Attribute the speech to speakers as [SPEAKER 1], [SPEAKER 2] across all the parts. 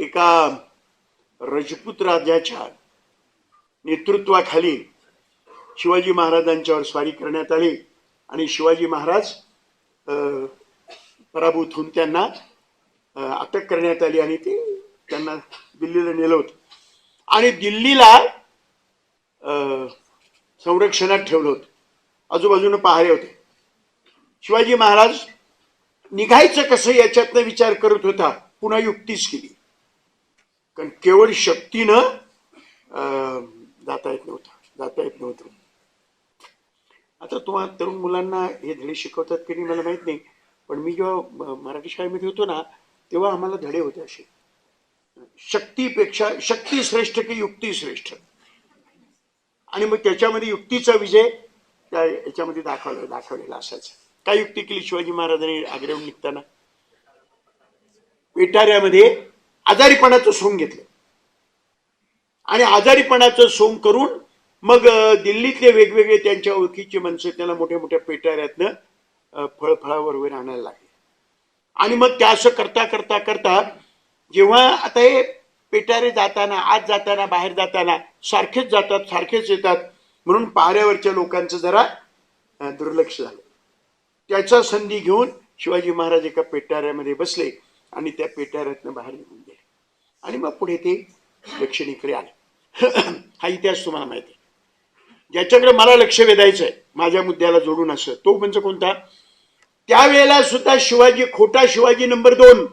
[SPEAKER 1] एका राजपूत राजाच्या नेतृत्वाखाली शिवाजी महाराजांच्यावर स्वारी करण्यात आली आणि शिवाजी महाराज पराभूत होऊन त्यांना अटक करण्यात आली आणि ते त्यांना दिल्लीला नेलं होतं आणि दिल्लीला संरक्षणात ठेवलं होतं. आजूबाजूने पहारे होते. शिवाजी महाराज निघायचं कसं याच्यातनं विचार करत होता. पुन्हा युक्तीच केली, कारण केवळ शक्तीनं जाता येत नव्हतं. आता तुम्हाला तरुण मुलांना हे धडे शिकवतात की नाही मला माहित नाही, पण मी जेव्हा मराठी शाळेमध्ये होतो ना तेव्हा आम्हाला धडे होते असे, शक्तीपेक्षा शक्ती श्रेष्ठ की युक्ती श्रेष्ठ, आणि मग त्याच्यामध्ये युक्तीचा विजय त्या याच्यामध्ये दाखवलेला असायचा. काय युक्ती केली शिवाजी महाराजांनी आग्र्याहून निघताना? पेटाऱ्यामध्ये आजारीपणाचं सोंग घेतलं आणि आजारीपणाचं सोंग करून मग दिल्लीतले वेगवेगळे त्यांच्या ओळखीचे माणसं त्याला मोठ्या मोठ्या पेटाऱ्यातनं फळफळावर वगैरे आणायला लागले. आणि मग त्या असं करता करता करता जेव्हा आता हे पेटारे जाताना आत जाताना बाहेर जाताना सारखेच जातात सारखेच येतात म्हणून पाऱ्यावरच्या लोकांचं जरा दुर्लक्ष झालं. त्याचा संधी घेऊन शिवाजी महाराज एका पेटाऱ्यामध्ये बसले आणि त्या पेटाऱ्यातनं बाहेर निघून गेले आणि मग पुढे ते दक्षिणेकडे आले. हा इतिहास तुम्हाला माहिती आहे. ज्याच्याकडे मला लक्ष वेधायचं आहे माझ्या मुद्द्याला जोडून असं तो म्हणजे कोणता? त्यावेळेला सुद्धा शिवाजी, खोटा शिवाजी नंबर 2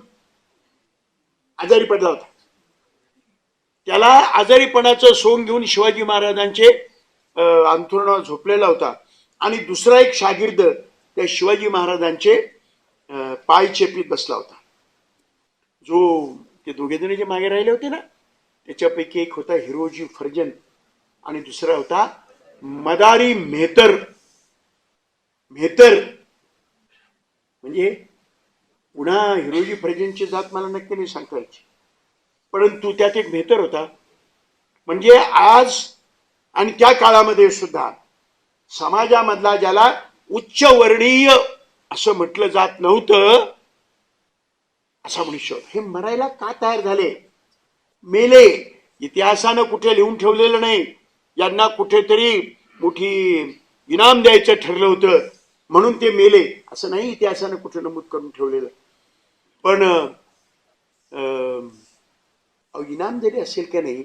[SPEAKER 1] आजारी पडला होता. त्याला आजारीपणाचं सोंग घेऊन शिवाजी महाराजांचे अंथरुणावर झोपलेला होता आणि दुसरा एक शागिर्द त्या शिवाजी महाराजांचे पाय चेपीत बसला होता. जो ते दोघे जण जे मागे राहिले होते ना त्याच्यापैकी एक होता हिरोजी फर्जन आणि दुसरा होता मदारी मेहतर. म्हणजे पुन्हा हिरोजी फर्जनची जात मला नक्की नाही सांगता यायची, परंतु त्यात एक मेहतर होता. म्हणजे आज आणि त्या काळामध्ये सुद्धा समाजामधला ज्याला उच्चवर्णीय असं म्हटलं जात नव्हतं असा मनुष्य हे मरायला का तयार झाले? मेले. इतिहासानं कुठे लिहून ठेवलेलं नाही. यांना कुठेतरी मोठी इनाम द्यायचं ठरलं होतं म्हणून ते मेले असं नाही इतिहासानं कुठे नमूद करून ठेवलेलं. पण इनाम जरी असेल का नाही,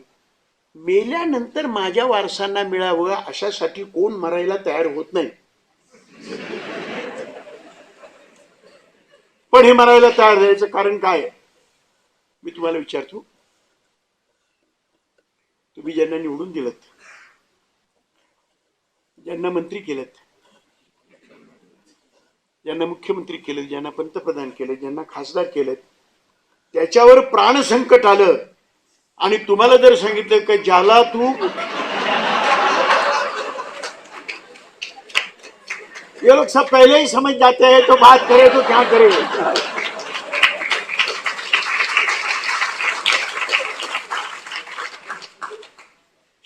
[SPEAKER 1] मेल्यानंतर माझ्या वारसांना मिळावं अशासाठी कोण मरायला तयार होत नाही. पण हे मरायला तयार झाल्याचं कारण काय मी तुम्हाला विचारतो. तुम्ही ज्यांना निवडून दिलत, ज्यांना मंत्री केलेत, ज्यांना मुख्यमंत्री केलं, ज्यांना पंतप्रधान केलं, ज्यांना खासदार केलेत, त्याच्यावर प्राणसंकट आलं आणि तुम्हाला जर सांगितलं की ज्याला तू ये लोग सब पहले ही समझ जाते हैं तो बात करे तो क्या करे.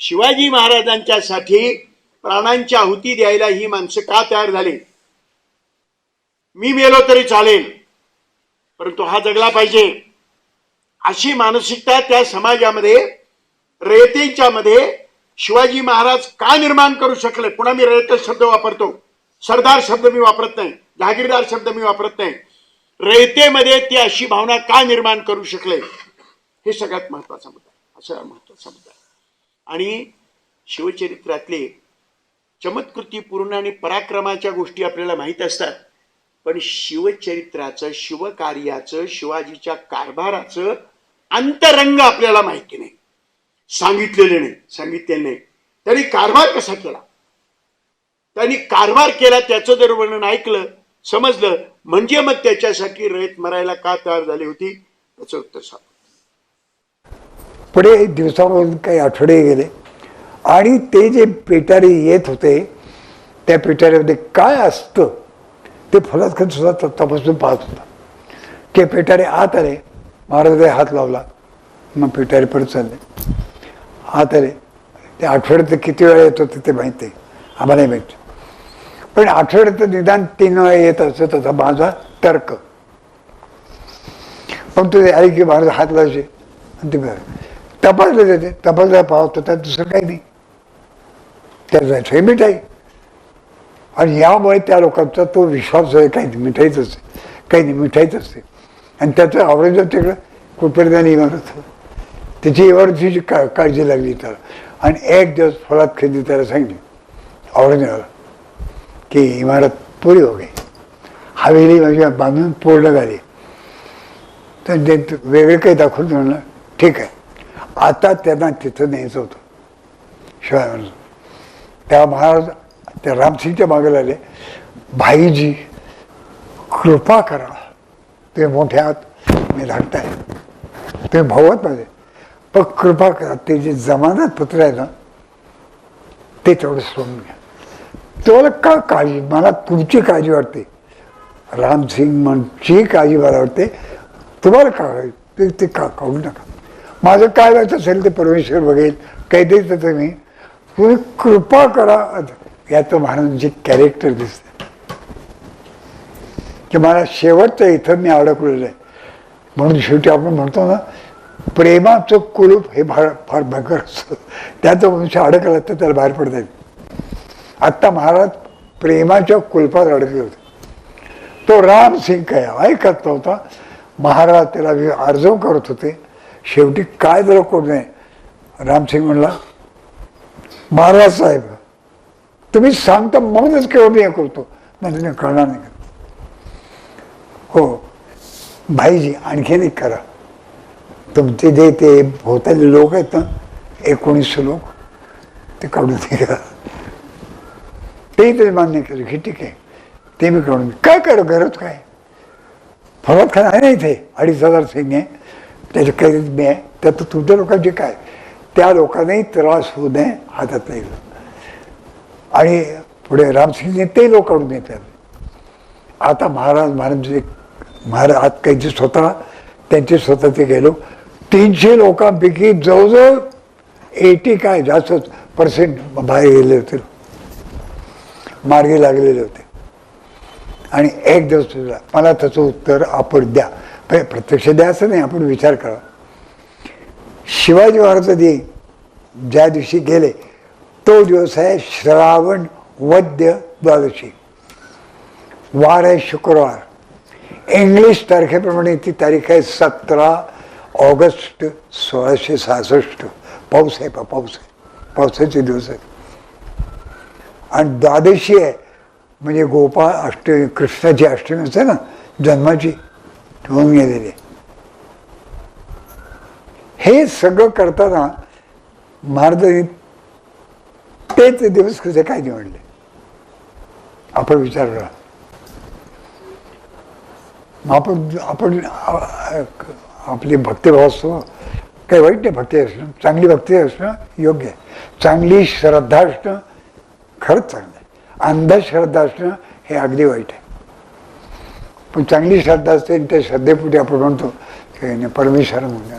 [SPEAKER 1] शिवाजी महाराजांच्या साठी प्राणांची आहुती द्यायला ही माणसं का तयार झाली? मी मेलो तरी चालेल परंतु हा जगला पाहिजे अशी मानसिकता त्या समाजामध्ये रयतेच्या मध्ये शिवाजी महाराज का निर्माण करू शकले? पुन्हा मी रयत शब्द वापरतो, सरदार शब्द मी वापरत नाही, जहागीरदार शब्द मी वापरत नाही. रयतेमध्ये ती अशी भावना का निर्माण करू शकले हे सगळ्यात महत्वाचा मुद्दा आहे. असा महत्वाचा मुद्दा आहे. आणि शिवचरित्रातले चमत्कृतीपूर्ण आणि पराक्रमाच्या गोष्टी आपल्याला माहीत असतात, पण शिवचरित्राचं, शिवकार्याचं, शिवाजीच्या कारभाराचं अंतरंग आपल्याला माहिती नाही, सांगितलेले नाही. त्यांनी कारभार कसा केला, त्यांनी कारभार केला त्याचं जर वर्णन ऐकलं, समजलं, म्हणजे मग त्याच्यासाठी रयत मरायला का तयार झाली होती त्याचं उत्तर सांग.
[SPEAKER 2] पुढे दिवसावरून काही आठवडे गेले आणि ते जे पेटारे येत होते त्या पेटाऱ्यामध्ये काय असतं ते फलतखंड सुद्धा तपासून पाहत होता. की पेटारे आत आले, महाराजांनी हात लावला, मग पेटारे परत चालले. आत आले. ते आठवड्यात किती वेळा येत होते ते माहिती आहे आम्हाला माहिती, पण आठवड्यात निदान 3 वेळा येत असत होता माझा तर्क. पण तुझे आई की महाराज हात लावायचे आणि ते तपासले जाते, तपासला पाहतो त्यात दुसरं काही नाही, त्याचं हे मिठाई. आणि यामुळे त्या लोकांचा तो विश्वास आहे काही नाही मिठाईच असते, काही नाही मिठाईच असते. आणि त्याचं आवडीचं तिकडं कुठपर्यंत इमारत, त्याची इमारतीची काळजी लागली त्याला. आणि एक दिवस फलात खरेदी त्याला सांगितली औरंगजेबाला की इमारत पुरी हो गई, हवेली म्हणजे बांधून पूर्ण झाली. तर ते वेगळे काही दाखवून म्हणलं ठीक आहे. आता त्यांना तिथं न्यायचं होतं शिवाय महाराज. त्या महाराज त्या रामसिंगच्या मागे लागले, भाईजी कृपा करा, ते मोठे आहात, मी धाकटाय, तुम्ही भावत माझे, पण कृपा करा ते जे जमानत पत्र आहे ना ते तेवढं सोडून घ्या. तेवढं का काळजी, मला तुमची काळजी वाटते, रामसिंग म्हणची काळजी मला वाटते, तुम्हाला का ते का काढू नका. माझं काय व्हायचं असेल ते परमेश्वर बघेल, काही देत मी, तुम्ही कृपा करा. याचं महाराजांचे कॅरेक्टर दिसते की मला शेवटचं इथं मी अडकलेलं आहे. म्हणून शेवटी आपण म्हणतो ना, प्रेमाचं कुलूप हे फार भयंकर असतं, त्याचं मनुष्य अडकलं तर त्याला बाहेर पडता येईल. आत्ता महाराज प्रेमाच्या कुलपात अडकले होते. तो रामसिंग काय ऐकत नव्हता. महाराज त्याला अर्जव करत होते. शेवटी काय जरा कोण नाही, रामसिंग म्हणला, महाराज साहेब तुम्ही सांगता म्हणूनच केवळ मी हे करतो, म्हणजे मी करणार नाही. हो भाईजी आणखीन एक करा, तुमचे जे ते भोवताले लोक आहेत ना 1900 लोक, ते काढून द्या. ते मान्य केलं की ठीक आहे, ते मी काढून काय करू, गरज काय. फवाद खान आहे ना इथे 2500 सैन्य आहे, त्याच्या काही मी आहे, त्यात तुमच्या लोकांचे काय, त्या लोकांनाही त्रास होऊ नये हातात नाही. आणि पुढे रामसिंगने ते लोक काढून येतात. आता महाराज आत काही स्वतः त्यांचे स्वतः ते गेलो, 300 लोकांपैकी जवळजवळ 80 काय जास्त% बाहेर गेले होते, मार्गी लागलेले होते. आणि एक दिवस मला त्याचं उत्तर आपण द्या, प्रत्यक्ष द्या असं नाही, आपण विचार करा. शिवाजी महाराज ज्या दिवशी गेले तो दिवस आहे श्रावण वद्य द्वादशी, वार आहे शुक्रवार. इंग्लिश तारखेप्रमाणे ती तारीख आहे 17 ऑगस्ट 1666. पाऊस आहे, पाऊस आहे, पावसाचे दिवस आहेत. आणि द्वादशी आहे म्हणजे गोपाळ अष्टमी, कृष्णाची अष्टमी असते ना जन्माची, होऊन गेलेली. हे सगळं करताना महाराजांनी तेच दिवस कसे काय निवडले आपण विचार करा. आपण आपली भक्तिभाव असतो, काही वाईट नाही भक्ती असणं, चांगली भक्ती असणं योग्य आहे, चांगली श्रद्धा असणं खरंच चांगलं आहे. अंधश्रद्धा असणं हे अगदी वाईट आहे. पण चांगली श्रद्धा असते आणि त्या श्रद्धेपुढे आपण म्हणतो की परमेश्वर म्हणून.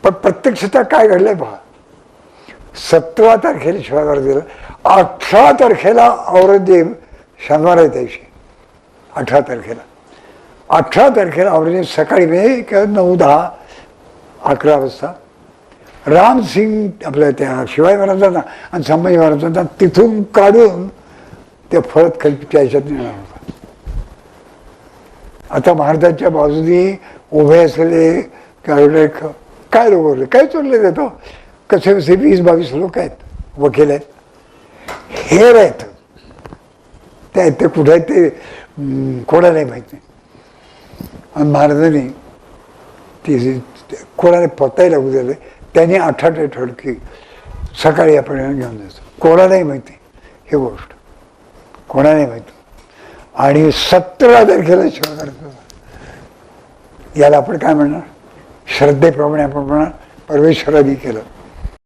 [SPEAKER 2] पण प्रत्यक्षतः काय घडलंय पहा. 17 तारखेला शिवाजी महाराज गेला, 18 तारखेला औरंगजेब शनिवार आहे त्याशी, 18 तारखेला 18 तारखेला औरंगजेब सकाळी म्हणजे 9, 10, 11 वाजता रामसिंग आपल्या त्या शिवाजी महाराजांना आणि संभाजी महाराजांना तिथून काढून ते फळत खालच्या ह्याच्यात नेणार होता. आता महाराजांच्या बाजूनी उभे असलेले काय लोक होते, काय चोरले देतो, कसे 20-22 लोक आहेत, वकील आहेत, हेर आहेत, ते कुठे आहेत ते कोणालाही माहीत नाही. आणि महाराजांनी ती कोणाला पत्ताही लागू दिले, त्यांनी 18 ठळकी सकाळी आपण घेऊन जायचं, कोणालाही माहिती ही गोष्ट, कोणालाही माहिती. आणि 17 तारखेला शिवाय याला आपण काय म्हणणार, श्रद्धेप्रमाणे आपण म्हणणार परमेश्वराने केलं.